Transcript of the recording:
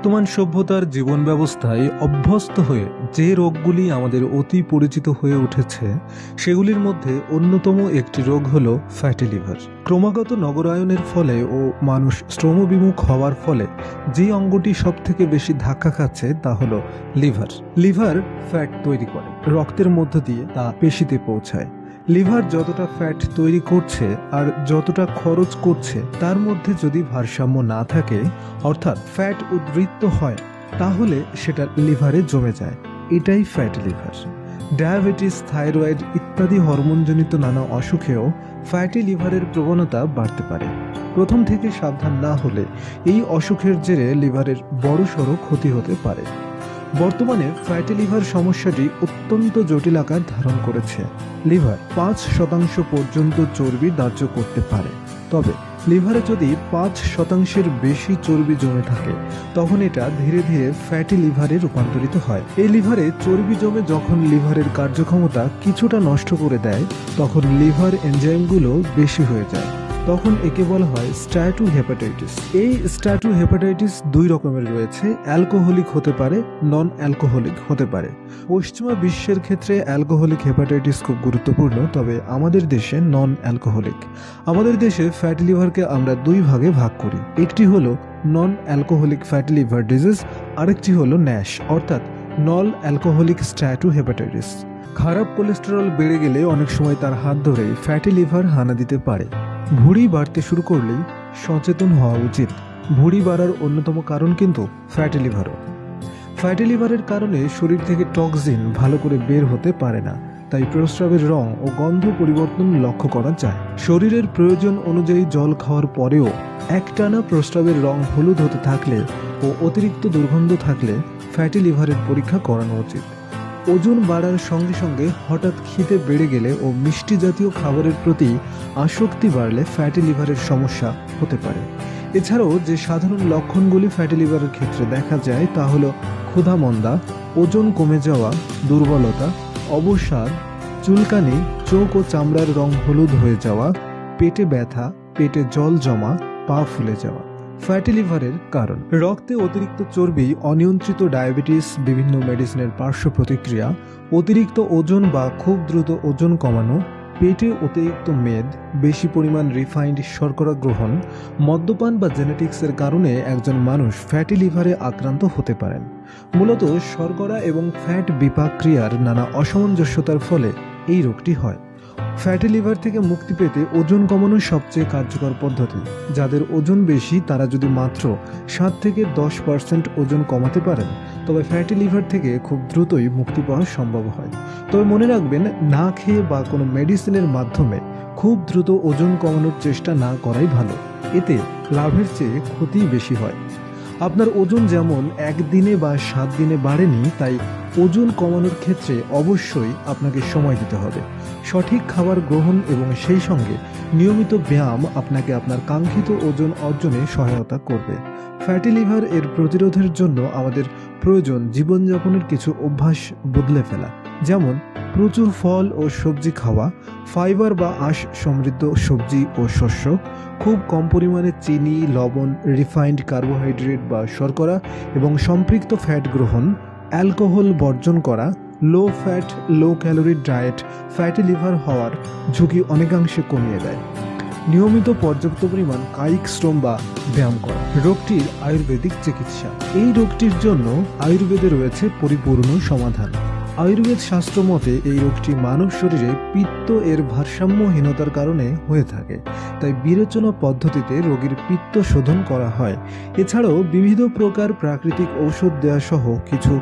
বর্তমান সভ্যতার জীবন ব্যবস্থায় অভ্যস্ত হয়ে যে রোগগুলি আমাদের অতি পরিচিত হয়ে উঠেছে সেগুলির মধ্যে অন্যতম একটি রোগ হল ফ্যাটি লিভার। ক্রমাগত নগরায়নের ফলে ও মানুষ শ্রমবিমুখ হওয়ার ফলে যে অঙ্গটি সব থেকে বেশি ধাক্কা খাচ্ছে তা হল লিভার। লিভার ফ্যাট তৈরি করে, রক্তের মধ্য দিয়ে তা পেশিতে পৌঁছায়। লিভার যতটা ফ্যাট তৈরি করছে আর যতটা খরচ করছে তার মধ্যে যদি ভারসাম্য না থাকে, অর্থাৎ ফ্যাট উদ্বৃত্ত হয়, তাহলে সেটা লিভারে জমে যায়। এটাই ফ্যাটি লিভার। ডায়াবেটিস, থাইরয়েড ইত্যাদি হরমোনজনিত নানা অসুখেও ফ্যাটি লিভারের প্রবণতা বাড়তে পারে। প্রথম থেকে সাবধান না হলে এই অসুখের জেরে লিভারের বড়সড় ক্ষতি হতে পারে। বর্তমানে ফ্যাটি লিভার সমস্যাটি অত্যন্ত জটিল আকার ধারণ করেছে। লিভার 5% পর্যন্ত চর্বি দাহ্য করতে পারে, তবে লিভারে যদি 5%-এর বেশি চর্বি জমে থাকে তখন এটা ধীরে ধীরে ফ্যাটি লিভারে রূপান্তরিত হয়। এই লিভারে চর্বি জমে যখন লিভারের কার্যক্ষমতা কিছুটা নষ্ট করে দেয়, তখন লিভার এনজাইমগুলো বেশি হয়ে যায়। তখন একে বলা হয় স্ট্যাটোহেপাটাইটিস। এই স্ট্যাটোহেপাটাইটিস দুই রকমের রয়েছে, অ্যালকোহলিক হতে পারে, নন অ্যালকোহলিক হতে পারে। পশ্চিমা বিশ্বের ক্ষেত্রে অ্যালকোহলিক হেপাটাইটিস খুব গুরুত্বপূর্ণ, তবে আমাদের দেশে নন অ্যালকোহলিক। আমাদের দেশে ফ্যাটি লিভারকে আমরা দুই ভাগে ভাগ করি। একটি হলো non alcoholic fatty liver disease, আরেকটি হলো ন্যাশ অর্থাৎ নন অ্যালকোহলিক স্ট্যাটোহেপাটাইটিস। খারাপ কোলেস্টেরল বেড়ে গেলে অনেক সময় তার হাত ধরে ফ্যাটি লিভার হানা দিতে পারে। ভুঁড়ি বাড়তে শুরু করলেই সচেতন হওয়া উচিত। ভুঁড়ি বাড়ার অন্যতম কারণ কিন্তু ফ্যাটি লিভারও। ফ্যাটি লিভারের কারণে শরীর থেকে টক্সিন ভালো করে বের হতে পারে না, তাই প্রস্রাবের রং ও গন্ধ পরিবর্তন লক্ষ্য করা যায়। শরীরের প্রয়োজন অনুযায়ী জল খাওয়ার পরেও একটানা প্রস্রাবের রং হলুদ হতে থাকলে ও অতিরিক্ত দুর্গন্ধ থাকলে ফ্যাটি লিভারের পরীক্ষা করানো উচিত। ওজন বাড়ার সঙ্গে সঙ্গে হঠাৎ খিদে বেড়ে গেলে ও মিষ্টি জাতীয় খাবারের প্রতি আসক্তি বাড়লে ফ্যাটি লিভারের সমস্যা হতে পারে। এছাড়াও যে সাধারণ লক্ষণগুলি ফ্যাটি লিভারের ক্ষেত্রে দেখা যায় তা হলো ক্ষুধামন্দা, ওজন কমে যাওয়া, দুর্বলতা, অবসাদ, চুলকানি, চোখ ও চামড়ার রং হলুদ হয়ে যাওয়া, পেটে ব্যথা, পেটে জল জমা, পা ফুলে যাওয়া। ফ্যাটি লিভারের কারণ: রক্তে অতিরিক্ত চর্বি, অনিয়ন্ত্রিত ডায়াবেটিস, বিভিন্ন মেডিসিনের পার্শ্ব প্রতিক্রিয়া, অতিরিক্ত ওজন বা খুব দ্রুত ওজন কমানো, পেটে অতিরিক্ত মেদ, বেশি পরিমাণ রিফাইন্ড শর্করা গ্রহণ, মদ্যপান বা জেনেটিক্সের কারণে একজন মানুষ ফ্যাটি লিভারে আক্রান্ত হতে পারেন। মূলত শর্করা এবং ফ্যাট বিপাক ক্রিয়ার নানা অসামঞ্জস্যতার ফলে এই রোগটি হয়। ফ্যাটি লিভার থেকে মুক্তি পেতে ওজন কমানো সবচেয়ে কার্যকর পদ্ধতি। যাদের ওজন বেশি তারা যদি মাত্র 7 থেকে 10% ওজন কমাতে পারেন তবে ফ্যাটি লিভার থেকে খুব দ্রুতই মুক্তি পাওয়া সম্ভব হয়। তবে মনে রাখবেন, না খেয়ে বা কোনো মেডিসিনের মাধ্যমে খুব দ্রুত ওজন কমানোর চেষ্টা না করাই ভালো। এতে লাভের চেয়ে ক্ষতিই বেশি হয়। আপনার ওজন যেমন একদিনে বা 7 দিনে বাড়েনি, তাই ওজন কমানোর ক্ষেত্রে অবশ্যই আপনাকে সময় দিতে হবে। সঠিক খাবার গ্রহণ এবং সেই সঙ্গে নিয়মিত ব্যায়াম আপনাকে আপনার কাঙ্ক্ষিত ওজন অর্জনে সহায়তা করবে। ফ্যাটি লিভার এর প্রতিরোধের জন্য আমাদের প্রয়োজন জীবনযাপনের কিছু অভ্যাস বদলে ফেলা, যেমন প্রচুর ফল ও সবজি খাওয়া, ফাইবার বা আঁশ সমৃদ্ধ সবজি ও শস্য, খুব কম পরিমাণে চিনি, লবণ, রিফাইন্ড কার্বোহাইড্রেট বা শর্করা এবং সম্পৃক্ত ফ্যাট গ্রহণ, অ্যালকোহল বর্জন করা, low fat low calorie diet fatty liver হওয়ার ঝুঁকি অনেকাংশে কমিয়ে দেয়। নিয়মিত পর্যাপ্ত পরিমাণ কায়িক শ্রম বা ব্যায়াম করা। রোগটির আয়ুর্বেদিক চিকিৎসা: এই রোগটির জন্য আয়ুর্বেদে রয়েছে পরিপূর্ণ সমাধান। আয়ুর্বেদ শাস্ত্র মতে এই রোগটি মানব শরীরে পিত্ত এর ভারসাম্যহীনতার কারণে হয়ে থাকে, তাই বিরেচনা পদ্ধতিতে রোগীর পিত্ত শোধন করা হয়। এছাড়াও বিবিধ প্রকার প্রাকৃতিক ঔষধ দেওয়া সহ কিছু